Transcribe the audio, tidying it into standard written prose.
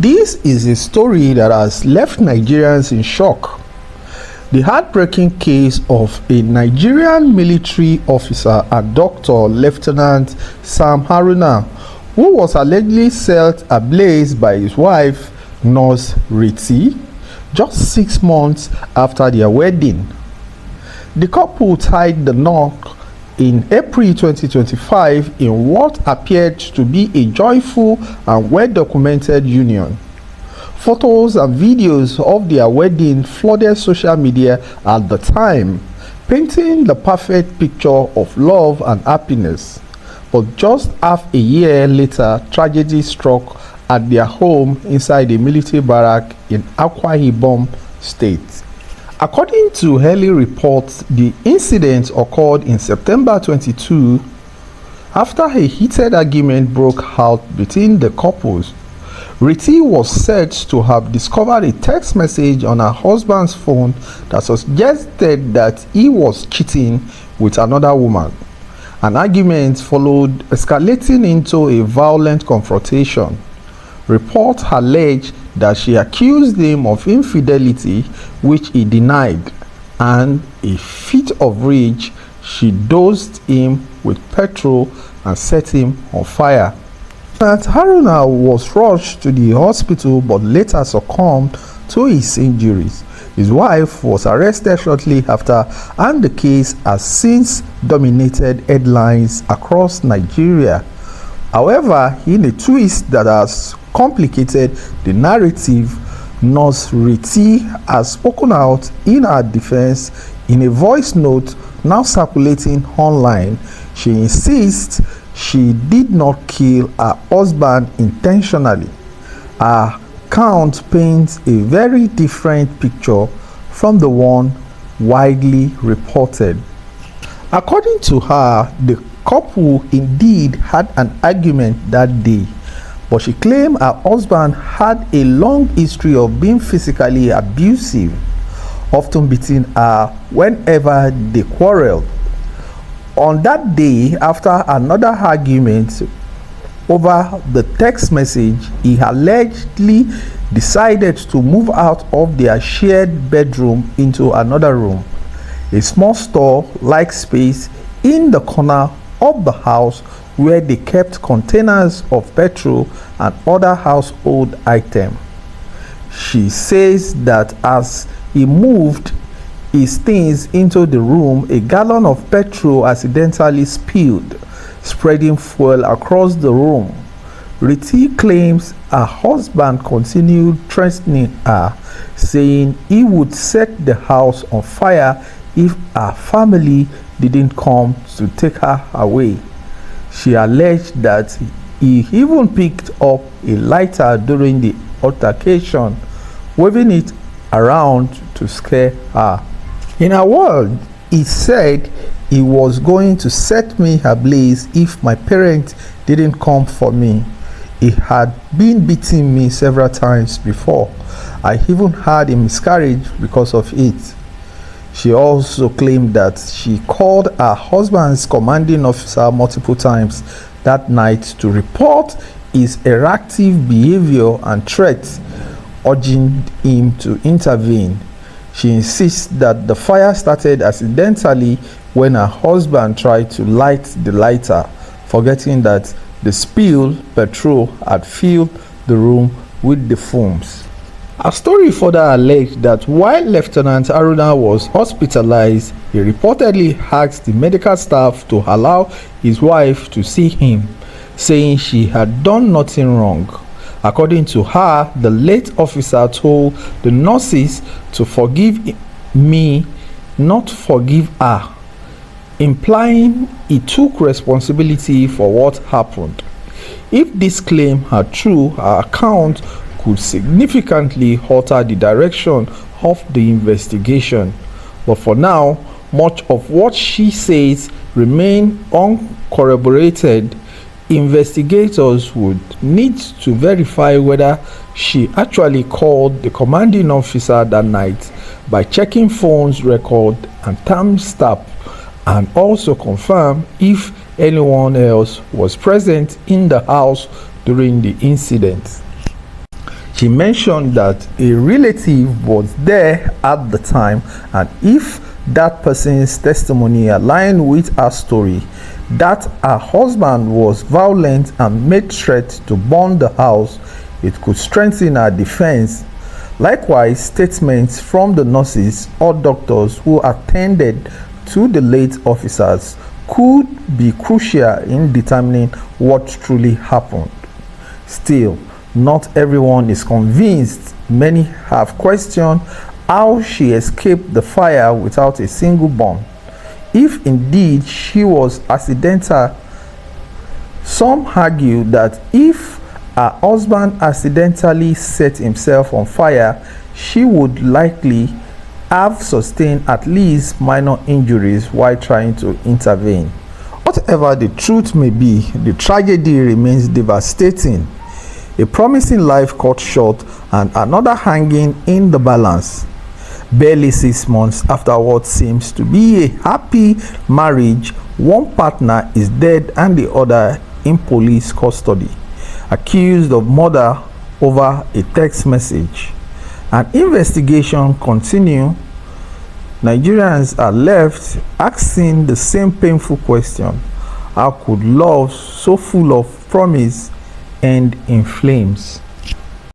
This is a story that has left Nigerians in shock. The heartbreaking case of a Nigerian military officer and doctor, Lieutenant Sam Haruna, who was allegedly set ablaze by his wife, Nurse Riti, just 6 months after their wedding. The couple tied the knot in April 2025 in what appeared to be a joyful and well-documented union. Photos and videos of their wedding flooded social media at the time, painting the perfect picture of love and happiness. But just half a year later, tragedy struck at their home inside a military barrack in Akwa Ibom State. According to early reports, the incident occurred in September 22 after a heated argument broke out between the couples. Riti was said to have discovered a text message on her husband's phone that suggested that he was cheating with another woman. An argument followed, escalating into a violent confrontation. Reports allege that she accused him of infidelity, which he denied, and in a fit of rage, she dosed him with petrol and set him on fire. Haruna was rushed to the hospital but later succumbed to his injuries. His wife was arrested shortly after, and the case has since dominated headlines across Nigeria. However, in a twist that has complicated the narrative, Nurse Riti has spoken out in her defense in a voice note now circulating online. She insists she did not kill her husband intentionally. Her account paints a very different picture from the one widely reported. According to her, the couple indeed had an argument that day, but she claimed her husband had a long history of being physically abusive, often beating her whenever they quarreled. On that day, after another argument over the text message, he allegedly decided to move out of their shared bedroom into another room, a small store-like space in the corner of the house where they kept containers of petrol and other household items. She says that as he moved his things into the room, a gallon of petrol accidentally spilled, spreading fuel across the room. Riti claims her husband continued threatening her, saying he would set the house on fire if her family didn't come to take her away. She alleged that he even picked up a lighter during the altercation, waving it around to scare her. In her words, he said he was going to set me ablaze if my parents didn't come for me. He had been beating me several times before. I even had a miscarriage because of it. She also claimed that she called her husband's commanding officer multiple times that night to report his erratic behavior and threats, urging him to intervene. She insists that the fire started accidentally when her husband tried to light the lighter, forgetting that the spilled petrol had filled the room with the fumes. Her story further alleged that while Lieutenant Haruna was hospitalized, he reportedly asked the medical staff to allow his wife to see him, saying she had done nothing wrong. According to her, the late officer told the nurses to forgive me, not forgive her, implying he took responsibility for what happened. If this claim are true, her account could significantly alter the direction of the investigation. But for now, much of what she says remains uncorroborated. Investigators would need to verify whether she actually called the commanding officer that night by checking phones record and timestamp, and also confirm if anyone else was present in the house during the incident. She mentioned that a relative was there at the time, and if that person's testimony aligned with her story, that her husband was violent and made threats to burn the house, it could strengthen her defense. Likewise, statements from the nurses or doctors who attended to the late officers could be crucial in determining what truly happened. Still, not everyone is convinced. Many have questioned how she escaped the fire without a single burn. If indeed she was accidental, some argue that if her husband accidentally set himself on fire, she would likely have sustained at least minor injuries while trying to intervene. Whatever the truth may be, the tragedy remains devastating. A promising life cut short and another hanging in the balance. Barely 6 months after what seems to be a happy marriage, one partner is dead and the other in police custody, accused of murder over a text message. An investigation continues. Nigerians are left asking the same painful question: how could love so full of promise end in flames?